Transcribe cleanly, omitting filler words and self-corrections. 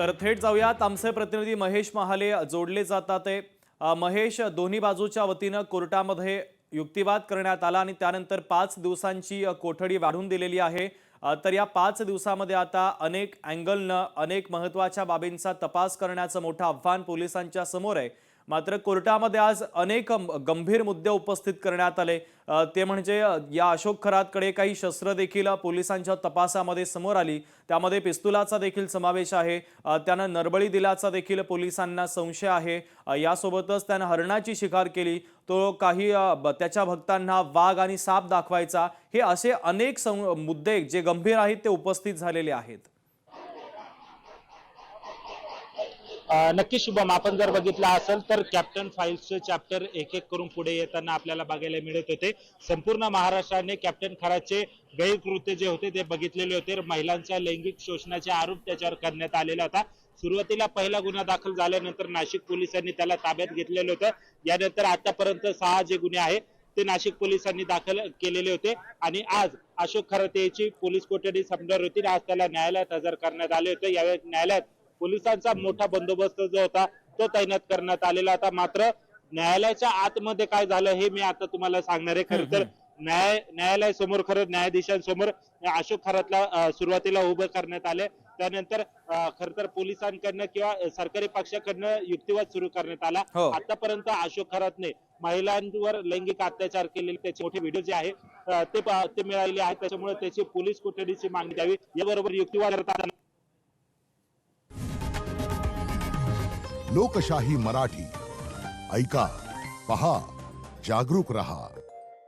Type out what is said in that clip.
तर थेट जाऊयात आमचे प्रतिनिधी महेश महाले जोडले जातात ते महेश, दोन्ही बाजूच्या वतीनं कोर्टामध्ये युक्तिवाद करण्यात आला आणि त्यानंतर 5 दिवसांची कोठडी वाढवून दिलेली आहे। तर या 5 दिवसामध्ये आता अनेक अँगलनं अनेक महत्त्वाच्या बाबींचा तपास करण्याचं मोठं आव्हान पोलिसांच्या समोर आहे। मात्र कोर्टामध्ये आज अनेक गंभीर मुद्दे उपस्थित करण्यात आले। ते म्हणजे या अशोक खरातकडे काही शस्त्र देखील पोलिसांच्या तपासामध्ये समोर आली, त्यामध्ये पिस्तुलाचा देखील समावेश आहे। त्यानं नरबळी दिल्याचा देखील पोलिसांना संशय आहे। यासोबतच त्यानं हरणाची शिकार केली, तो काही त्याच्या भक्तांना वाघ आणि साप दाखवायचा। हे असे अनेक मुद्दे जे गंभीर आहेत ते उपस्थित झालेले आहेत। नक्की शुभम, आपण जर बघितलं असेल तर कॅप्टन फाइल्सचे चॅप्टर एक एक करून पुढे येताना आपल्याला बघायला मिळत होते। संपूर्ण महाराष्ट्राने कॅप्टन खरातचे गैरकृत्य जे होते ते बघितलेले होते। महिलांच्या लैंगिक शोषणाचे आरोप त्याच्यावर करण्यात आलेला होता। सुरुवातीला पहिला गुन्हा दाखल झाल्यानंतर नाशिक पोलिसांनी त्याला ताब्यात घेतलेलं होतं। यानंतर आतापर्यंत 6 जे गुन्हे आहेत ते नाशिक पोलिसांनी दाखल केलेले होते आणि आज अशोक खरात याची पोलीस कोठडी संपणार होती। आज त्याला न्यायालयात हजर करण्यात आले होते। यावेळी न्यायालयात पोलिसांचा मोठा बंदोबस्त जो होता तो तैनात करण्यात आलेला होता। मात्र न्यायालयाच्या आतमध्ये काय झालं हे मी आता तुम्हाला सांगणार आहे। खरं तर न्यायालयासमोर न्यायाधीशांसमोर अशोक खरातला सुरुवातीला उभं करण्यात आले। त्यानंतर खरं तर पोलिसांकडनं किंवा सरकारी पक्षाकडनं युक्तिवाद सुरू करण्यात आला। हो, आतापर्यंत अशोक खरातने महिलांवर लैंगिक अत्याचार केलेले त्याचे मोठे व्हिडिओ जे आहे ते मिळालेले आहेत। त्याच्यामुळे त्याची पोलीस कोठडीची मागणी द्यावी, याबरोबर युक्तिवाद करताना लोकशाही मराठी ऐका, पहा, जागरूक रहा।